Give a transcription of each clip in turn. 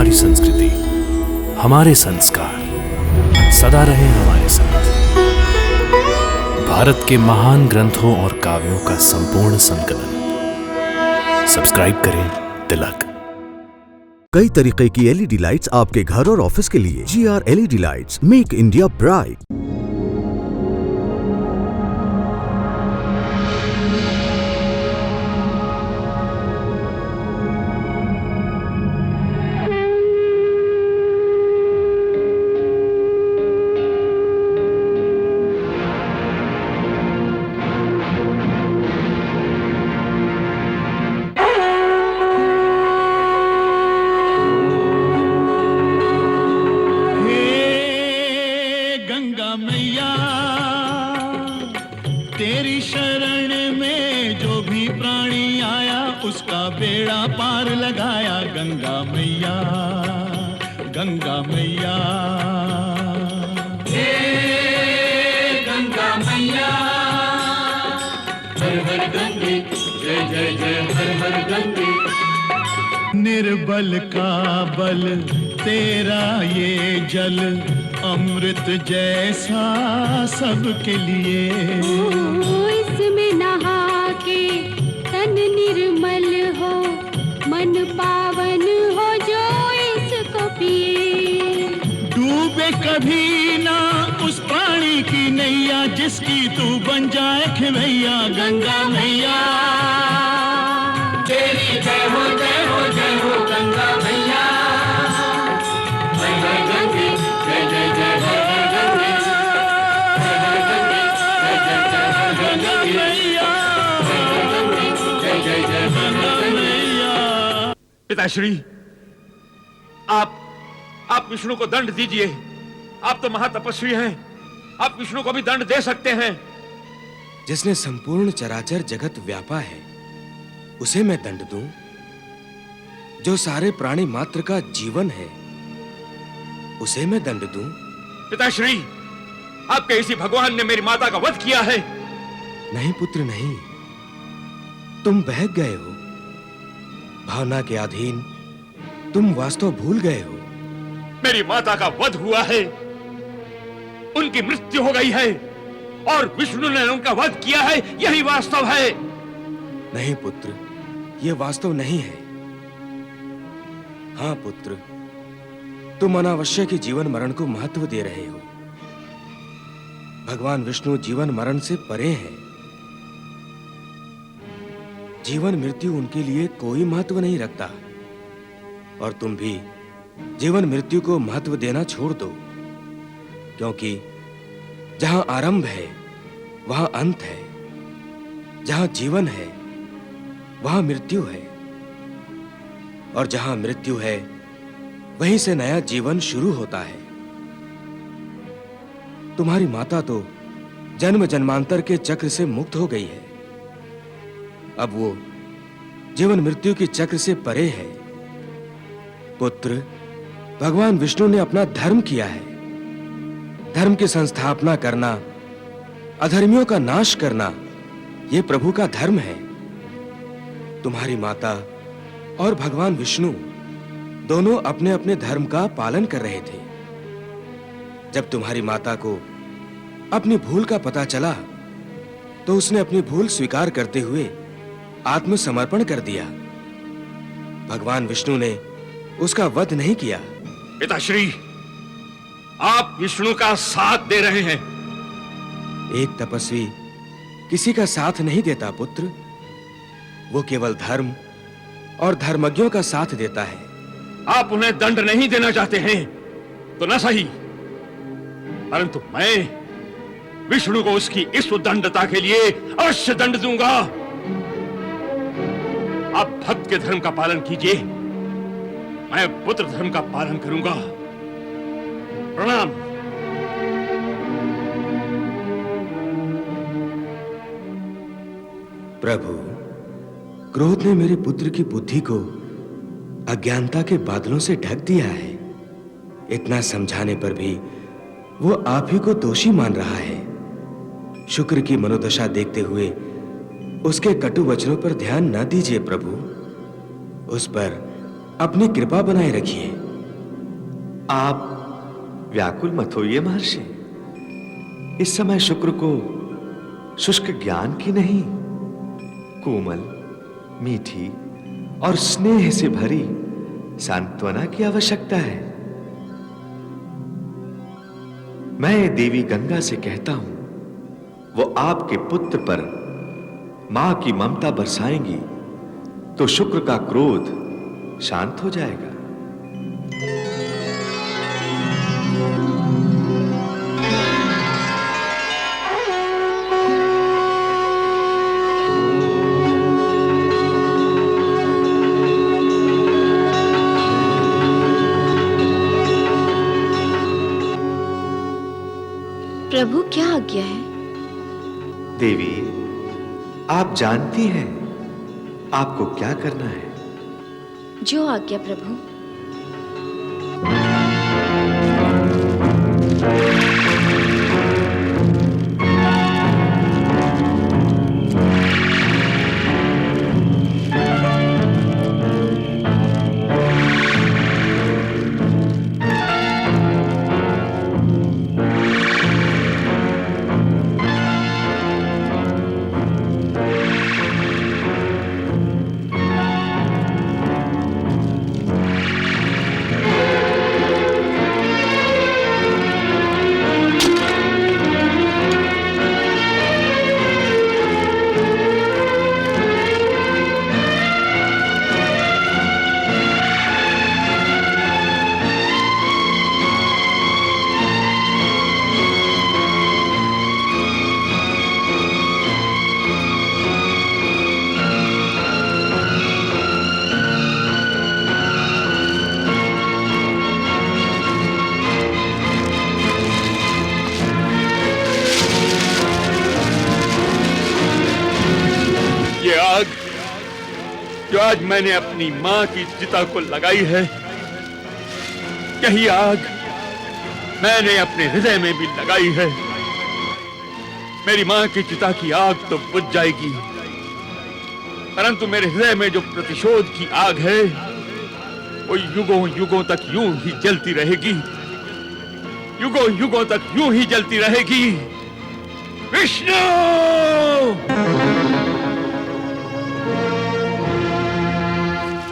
हमारी संस्कृति, हमारे संस्कार सदा रहे हमारे साथ। भारत के महान ग्रंथों और काव्यों का संपूर्ण संकलन। सब्सक्राइब करें तिलक। कई तरीके की एलईडी लाइट्स आपके घर और ऑफिस के लिए। GR LED lights, make India bright. तेरी शरण में जो भी प्राणी आया उसका बेड़ा पार लगाया। गंगा मैया, गंगा मैया, हे गंगा मैया, हर हर गंगे, जय जय जय हर हर गंगे। निर्बल का बल तेरा ये जल, अमृत जैसा सबके लिए। इसमें नहा के तन निर्मल हो, मन पावन हो जो इसको पिए। डूबे कभी ना उस पानी की नैया जिसकी तू बन जाए खेवैया। गंगा मैया, तेरी जय हो जय हो जय हो गंगा मैया। पिताश्री, आप विष्णु को दंड दीजिए। आप तो महातपस्वी हैं, आप विष्णु को भी दंड दे सकते हैं। जिसने संपूर्ण चराचर जगत व्यापा है उसे मैं दंड दूं? जो सारे प्राणी मात्र का जीवन है उसे मैं दंड दूं? पिताश्री, आपके इसी भगवान ने मेरी माता का वध किया है। नहीं पुत्र नहीं, तुम बहक गए हो। भावना के अधीन तुम वास्तव भूल गए हो। मेरी माता का वध हुआ है, उनकी मृत्यु हो गई है और विष्णु ने उनका वध किया है, यही वास्तव है। नहीं पुत्र, यह वास्तव नहीं है। हाँ पुत्र, तुम अनावश्यक ही जीवन मरण को महत्व दे रहे हो। भगवान विष्णु जीवन मरण से परे हैं। जीवन मृत्यु उनके लिए कोई महत्व नहीं रखता और तुम भी जीवन मृत्यु को महत्व देना छोड़ दो, क्योंकि जहां आरंभ है वहां अंत है, जहां जीवन है वहां मृत्यु है और जहां मृत्यु है वहीं से नया जीवन शुरू होता है। तुम्हारी माता तो जन्म जन्मांतर के चक्र से मुक्त हो गई है। अब वो जीवन मृत्यु के चक्र से परे है। पुत्र, भगवान विष्णु ने अपना धर्म किया है। धर्म की संस्थापना करना, अधर्मियों का नाश करना, यह प्रभु का धर्म है। तुम्हारी माता और भगवान विष्णु दोनों अपने अपने धर्म का पालन कर रहे थे। जब तुम्हारी माता को अपनी भूल का पता चला तो उसने अपनी भूल स्वीकार करते हुए आत्मसमर्पण कर दिया। भगवान विष्णु ने उसका वध नहीं किया। पिताश्री, आप विष्णु का साथ दे रहे हैं। एक तपस्वी किसी का साथ नहीं देता पुत्र, वो केवल धर्म और धर्मज्ञों का साथ देता है। आप उन्हें दंड नहीं देना चाहते हैं तो न सही, परंतु मैं विष्णु को उसकी इस उद्दंडता के लिए अवश्य दंड दूंगा। आप भक्त के धर्म का पालन कीजिए, मैं पुत्र धर्म का पालन करूंगा। प्रणाम। प्रभु, क्रोध ने मेरे पुत्र की बुद्धि को अज्ञानता के बादलों से ढक दिया है। इतना समझाने पर भी वो आप ही को दोषी मान रहा है। शुक्र की मनोदशा देखते हुए उसके कटु वचनों पर ध्यान न दीजिए प्रभु, उस पर अपनी कृपा बनाए रखिए। आप व्याकुल मत होइए महर्षि। इस समय शुक्र को शुष्क ज्ञान की नहीं, कोमल, मीठी और स्नेह से भरी सांत्वना की आवश्यकता है। मैं देवी गंगा से कहता हूं, वो आपके पुत्र पर मां की ममता बरसाएंगी तो शुक्र का क्रोध शांत हो जाएगा। प्रभु, क्या आज्ञा है? देवी, आप जानती हैं आपको क्या करना है। जो आज्ञा प्रभु। जो आज मैंने अपनी मां की चिता को लगाई है, यही आग मैंने अपने हृदय में भी लगाई है। मेरी मां की चिता की आग तो बुझ जाएगी, परंतु मेरे हृदय में जो प्रतिशोध की आग है वो युगों युगों तक यूं ही जलती रहेगी, युगों युगों तक यूं ही जलती रहेगी। विष्णु!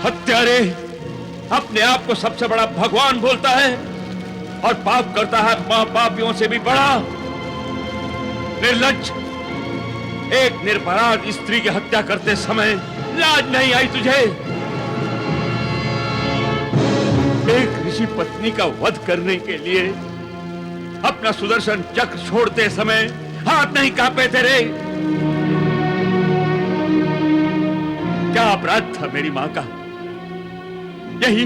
हत्यारे अपने आप को सबसे बड़ा भगवान बोलता है और पाप करता है महापापियों से भी बड़ा। निर्लज्ज, एक निरपराध स्त्री की हत्या करते समय लाज नहीं आई तुझे? एक ऋषि पत्नी का वध करने के लिए अपना सुदर्शन चक्र छोड़ते समय हाथ नहीं कांपे तेरे? क्या अपराध था मेरी मां का? यही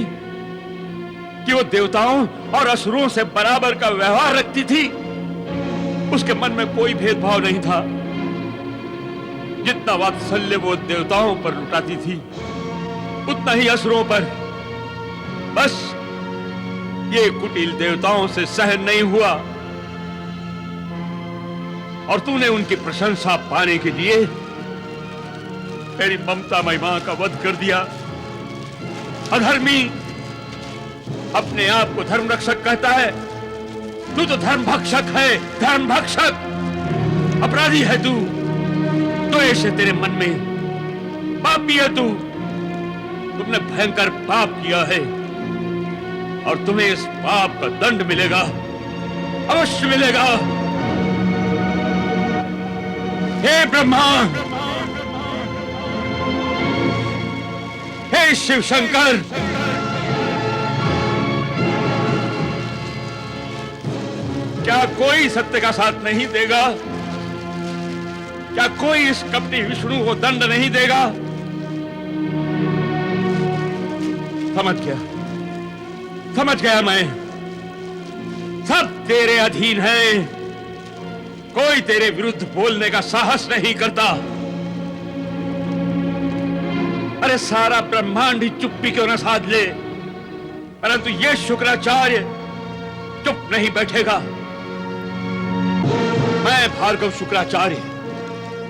कि वो देवताओं और असुरों से बराबर का व्यवहार रखती थी। उसके मन में कोई भेदभाव नहीं था। जितना वात्सल्य वो देवताओं पर लुटाती थी, उतना ही असुरों पर। बस ये कुटिल देवताओं से सहन नहीं हुआ और तूने उनकी प्रशंसा पाने के लिए मेरी ममतामयी मां का वध कर दिया। अधर्मी अपने आप को धर्म रक्षक कहता है, तू तो धर्म भक्षक है, धर्म भक्षक। अपराधी है तू, द्वेष है तेरे मन में, पापी है तू। तुमने भयंकर पाप किया है और तुम्हें इस पाप का दंड मिलेगा, अवश्य मिलेगा। हे ब्रह्मा, हे शिव शंकर, क्या कोई सत्य का साथ नहीं देगा? क्या कोई इस कपटी विष्णु को दंड नहीं देगा? समझ गया मैं। सब तेरे अधीन है, कोई तेरे विरुद्ध बोलने का साहस नहीं करता। अरे सारा ब्रह्मांड ही चुप्पी क्यों न साध ले, परंतु ये शुक्राचार्य चुप नहीं बैठेगा। मैं भार्गव शुक्राचार्य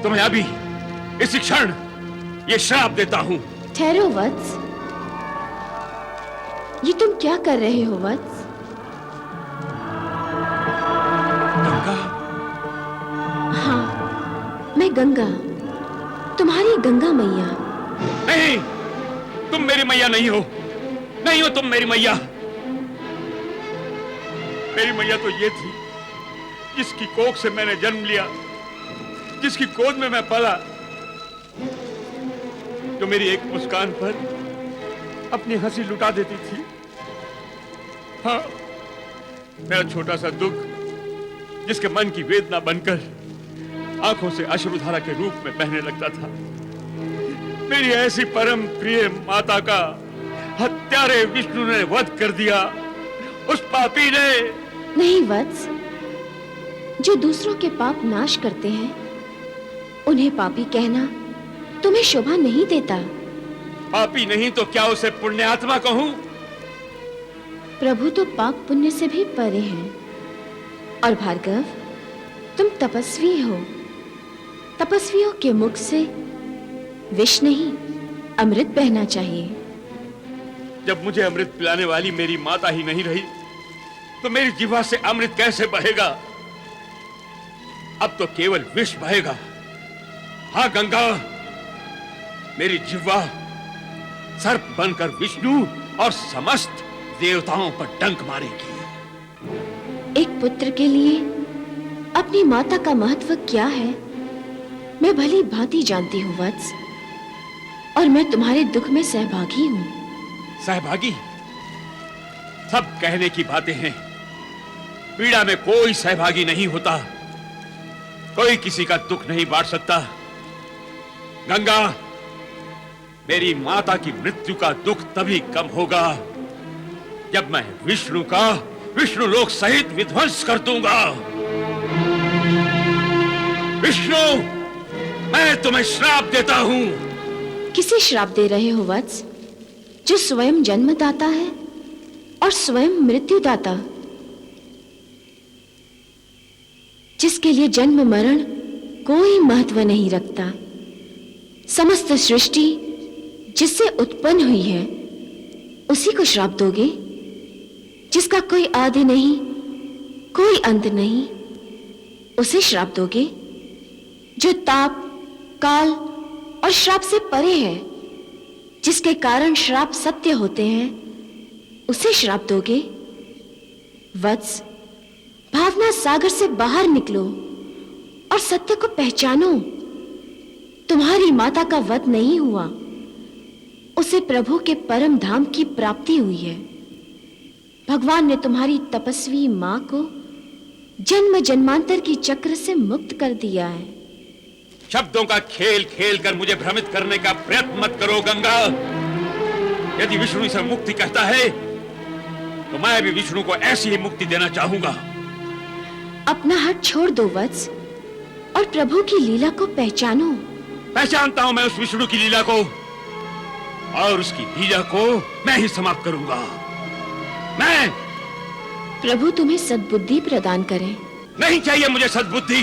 तुम्हें अभी इस क्षण ये श्राप देता हूं। ठहरो वत्स, ये तुम क्या कर रहे हो वत्स? गंगा, तुम्हारी गंगा मैया। नहीं, तुम मेरी मैया नहीं हो, नहीं हो तुम मेरी मैया। मेरी मैया तो ये थी जिसकी कोख से मैंने जन्म लिया, जिसकी गोद में मैं पला, जो मेरी एक मुस्कान पर अपनी हंसी लुटा देती थी। हाँ, मेरा छोटा सा दुख जिसके मन की वेदना बनकर आंखों से अश्रुधारा के रूप में बहने लगता था, मेरी ऐसी परम प्रिय माता का हत्यारे विष्णु ने वध कर दिया, उस पापी ने। नहीं वत्स, जो दूसरों के पाप नाश करते हैं उन्हें पापी कहना तुम्हें शोभा नहीं देता। पापी नहीं तो क्या उसे पुण्यात्मा कहूं? प्रभु तो पाप पुण्य से भी परे हैं। और भार्गव, तुम तपस्वी हो। तपस्वियों के मुख से विष नहीं, अमृत बहना चाहिए। जब मुझे अमृत पिलाने वाली मेरी माता ही नहीं रही, तो मेरी जिह्वा से अमृत कैसे बहेगा? अब तो केवल विष बहेगा। हाँ गंगा, मेरी जिह्वा सर्प बनकर विष्णु और समस्त देवताओं पर डंक मारेगी। एक पुत्र के लिए अपनी माता का महत्व क्या है मैं भली भांति जानती हूँ वत्स, और मैं तुम्हारे दुख में सहभागी हूँ। सहभागी? सब कहने की बातें हैं, पीड़ा में कोई सहभागी नहीं होता, कोई किसी का दुख नहीं बांट सकता। गंगा, मेरी माता की मृत्यु का दुख तभी कम होगा जब मैं विष्णु का विष्णु लोक सहित विध्वंस कर दूंगा। विष्णु, मैं तुम्हें श्राप देता हूं। किसे श्राप दे रहे हो वत्स? जो स्वयं जन्मदाता है और स्वयं मृत्युदाता, जिसके लिए जन्म मरण कोई महत्व नहीं रखता। समस्त सृष्टि जिससे उत्पन्न हुई है उसी को श्राप दोगे, जिसका कोई आदि नहीं, कोई अंत नहीं, उसे श्राप दोगे? जो ताप, काल और श्राप से परे है, जिसके कारण श्राप सत्य होते हैं, उसे श्राप दोगे? वत्स, भावना सागर से बाहर निकलो और सत्य को पहचानो। तुम्हारी माता का वध नहीं हुआ, उसे प्रभु के परम धाम की प्राप्ति हुई है। भगवान ने तुम्हारी तपस्वी मां को जन्म जन्मांतर की चक्र से मुक्त कर दिया है। शब्दों का खेल खेल कर मुझे भ्रमित करने का प्रयत्न मत करो गंगा। यदि विष्णु इसे मुक्ति कहता है तो मैं भी विष्णु को ऐसी ही मुक्ति देना चाहूंगा। अपना हट छोड़ दो वत्स और प्रभु की लीला को पहचानो। पहचानता हूं मैं उस विष्णु की लीला को, और उसकी लीला को मैं ही समाप्त करूंगा। मैं। प्रभु तुम्हें सद्बुद्धि प्रदान करे। नहीं चाहिए मुझे सद्बुद्धि,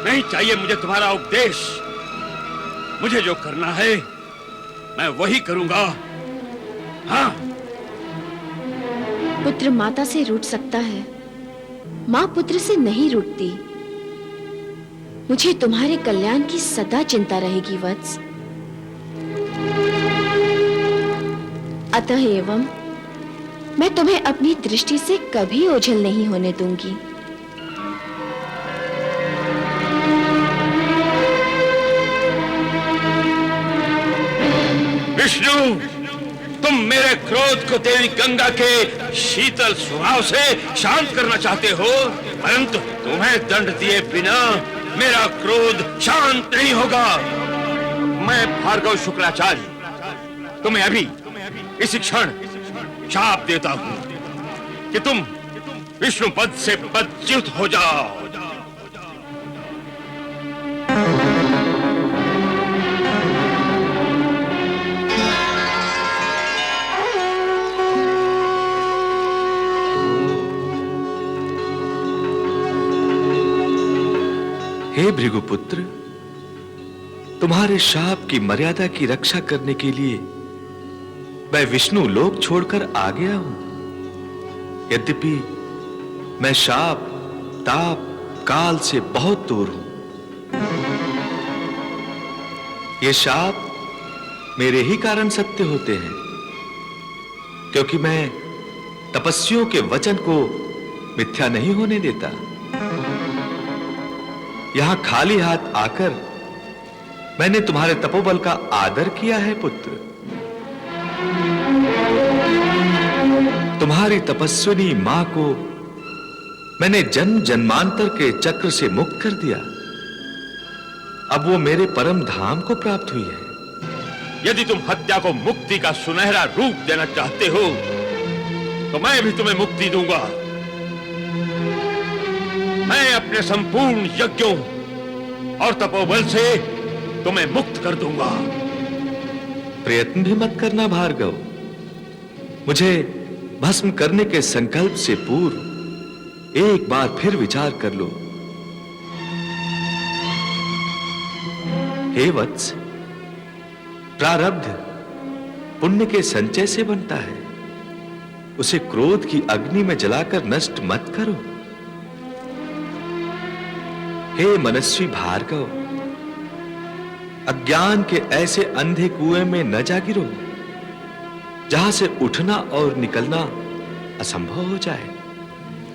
नहीं चाहिए मुझे तुम्हारा उपदेश। मुझे जो करना है मैं वही करूंगा। हाँ। पुत्र माता से रूठ सकता है, मां पुत्र से नहीं रूठती। मुझे तुम्हारे कल्याण की सदा चिंता रहेगी वत्स। अतः एवं मैं तुम्हें अपनी दृष्टि से कभी ओझल नहीं होने दूंगी। विष्णु, तुम मेरे क्रोध को देवी गंगा के शीतल स्वभाव से शांत करना चाहते हो, परंतु तुम्हें दंड दिए बिना मेरा क्रोध शांत नहीं होगा। मैं भार्गव शुक्राचार्य तुम्हें अभी इसी क्षण शाप देता हूं कि तुम विष्णु पद से पदच्युत हो जाओ। हे भृगुपुत्र, तुम्हारे शाप की मर्यादा की रक्षा करने के लिए मैं विष्णु लोक छोड़कर आ गया हूं। यद्यपि मैं शाप, ताप, काल से बहुत दूर हूं, ये शाप मेरे ही कारण सत्य होते हैं, क्योंकि मैं तपस्वियों के वचन को मिथ्या नहीं होने देता। यहां खाली हाथ आकर मैंने तुम्हारे तपोबल का आदर किया है पुत्र। तुम्हारी तपस्विनी मां को मैंने जन्म जन्मांतर के चक्र से मुक्त कर दिया। अब वो मेरे परम धाम को प्राप्त हुई है। यदि तुम हत्या को मुक्ति का सुनहरा रूप देना चाहते हो तो मैं भी तुम्हें मुक्ति दूंगा। मैं अपने संपूर्ण यज्ञों और तपोबल से तुम्हें मुक्त कर दूंगा। प्रयत्न भी मत करना भार्गव। मुझे भस्म करने के संकल्प से पूर्व एक बार फिर विचार कर लो। हे वत्स, प्रारब्ध पुण्य के संचय से बनता है। उसे क्रोध की अग्नि में जलाकर नष्ट मत करो। हे मनस्वी भार्गव, अज्ञान के ऐसे अंधे कुएं में न जा गिरो जहां से उठना और निकलना असंभव हो जाए।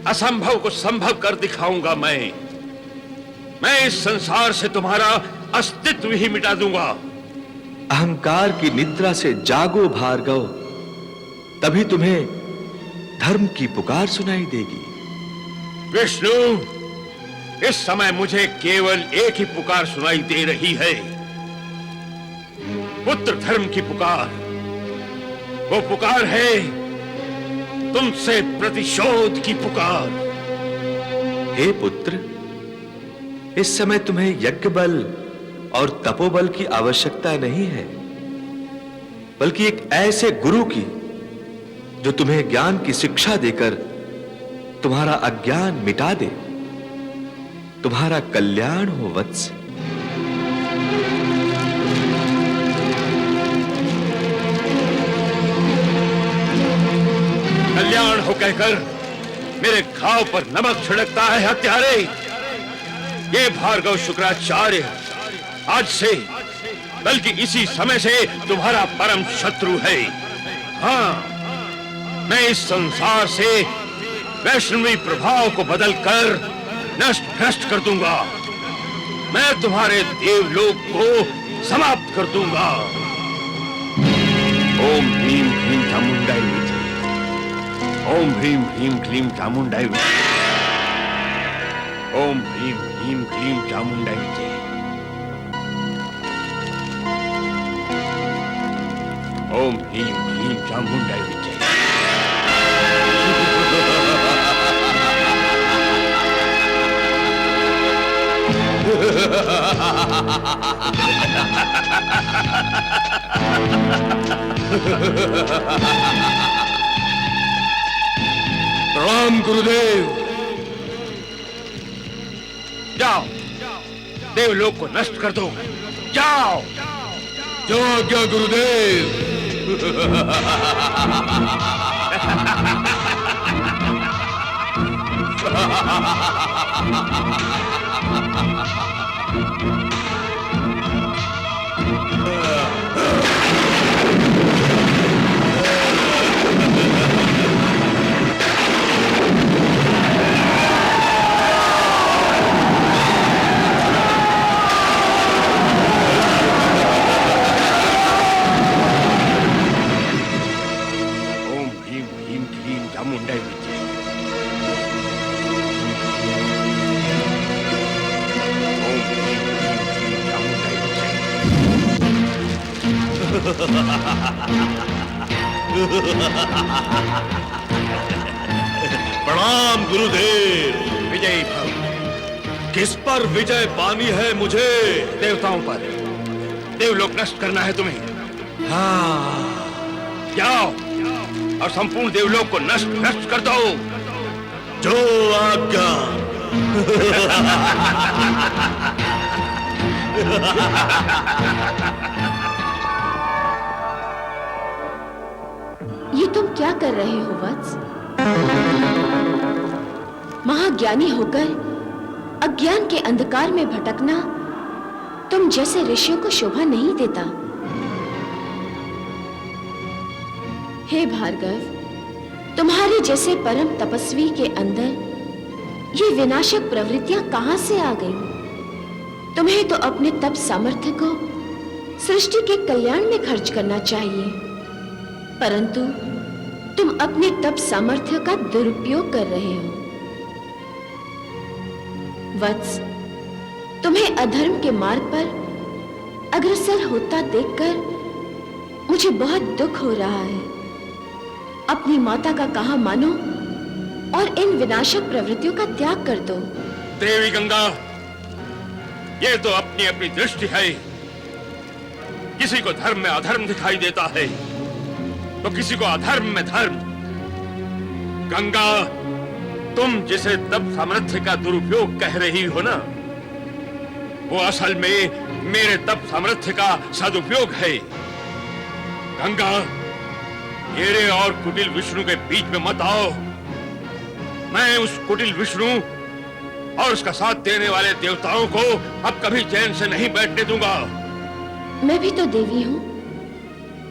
असंभव को संभव कर दिखाऊंगा मैं इस संसार से तुम्हारा अस्तित्व ही मिटा दूंगा। अहंकार की निद्रा से जागो भार्गव, तभी तुम्हें धर्म की पुकार सुनाई देगी। विष्णु, इस समय मुझे केवल एक ही पुकार सुनाई दे रही है, पुत्र धर्म की पुकार। वो पुकार है तुमसे प्रतिशोध की पुकार। हे पुत्र, इस समय तुम्हें यज्ञ बल और तपोबल की आवश्यकता नहीं है, बल्कि एक ऐसे गुरु की जो तुम्हें ज्ञान की शिक्षा देकर तुम्हारा अज्ञान मिटा दे। तुम्हारा कल्याण हो वत्स। कल्याण हो कहकर मेरे घाव पर नमक छिड़कता है हत्यारे। ये भार्गव शुक्राचार्य आज से बल्कि इसी समय से तुम्हारा परम शत्रु है। हाँ, मैं इस संसार से वैष्णवी प्रभाव को बदलकर नष्ट भ्रष्ट कर दूंगा। मैं तुम्हारे देवलोक को समाप्त कर दूंगा। ओम भीम क्लीम चामुंडाय विजय। ओम भीम भीम क्लीम चामुंडाय विजय। ओम भीम भीम क्लीम चामुंडाय विजय। ओम भीम भीम चामुंडाय विजय। प्रणाम गुरुदेव। जाओ, देवलोक को नष्ट कर दो। जाओ। जो आज्ञा गुरुदेव। प्रणाम गुरुदेव। विजयी भव। किस पर विजय पानी है मुझे? देवताओं पर। देवलोक नष्ट करना है तुम्हें। हाँ। जाओ और संपूर्ण देवलोक को नष्ट भ्रष्ट कर दो। जो आज्ञा। ये तुम क्या कर रहे हो वत्स? महाज्ञानी होकर अज्ञान के अंधकार में भटकना तुम जैसे ऋषियों को शोभा नहीं देता। हे भार्गव, तुम्हारे जैसे परम तपस्वी के अंदर ये विनाशक प्रवृत्तियां कहां से आ गईं? तुम्हें तो अपने तप सामर्थ्य को सृष्टि के कल्याण में खर्च करना चाहिए, परंतु तुम अपने तप सामर्थ्य का दुरुपयोग कर रहे हो। वत्स, तुम्हें अधर्म के मार्ग पर अग्रसर होता देखकर मुझे बहुत दुख हो रहा है। अपनी माता का कहा मानो और इन विनाशक प्रवृत्तियों का त्याग कर दो। देवी गंगा, ये तो अपनी अपनी दृष्टि है। किसी को धर्म में अधर्म दिखाई देता है तो किसी को अधर्म में धर्म। गंगा, तुम जिसे तप सामर्थ्य का दुरुपयोग कह रही हो ना, वो असल में मेरे तप सामर्थ्य का सदुपयोग है। गंगा, मेरे और कुटिल विष्णु के बीच में मत आओ। मैं उस कुटिल विष्णु और उसका साथ देने वाले देवताओं को अब कभी चैन से नहीं बैठने दूंगा। मैं भी तो देवी हूँ,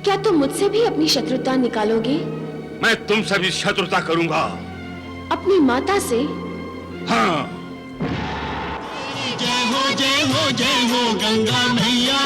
क्या तुम मुझसे भी अपनी शत्रुता निकालोगे? मैं तुमसे भी शत्रुता करूंगा। अपनी माता से? हाँ। जय हो जय हो जय हो गंगा मैया।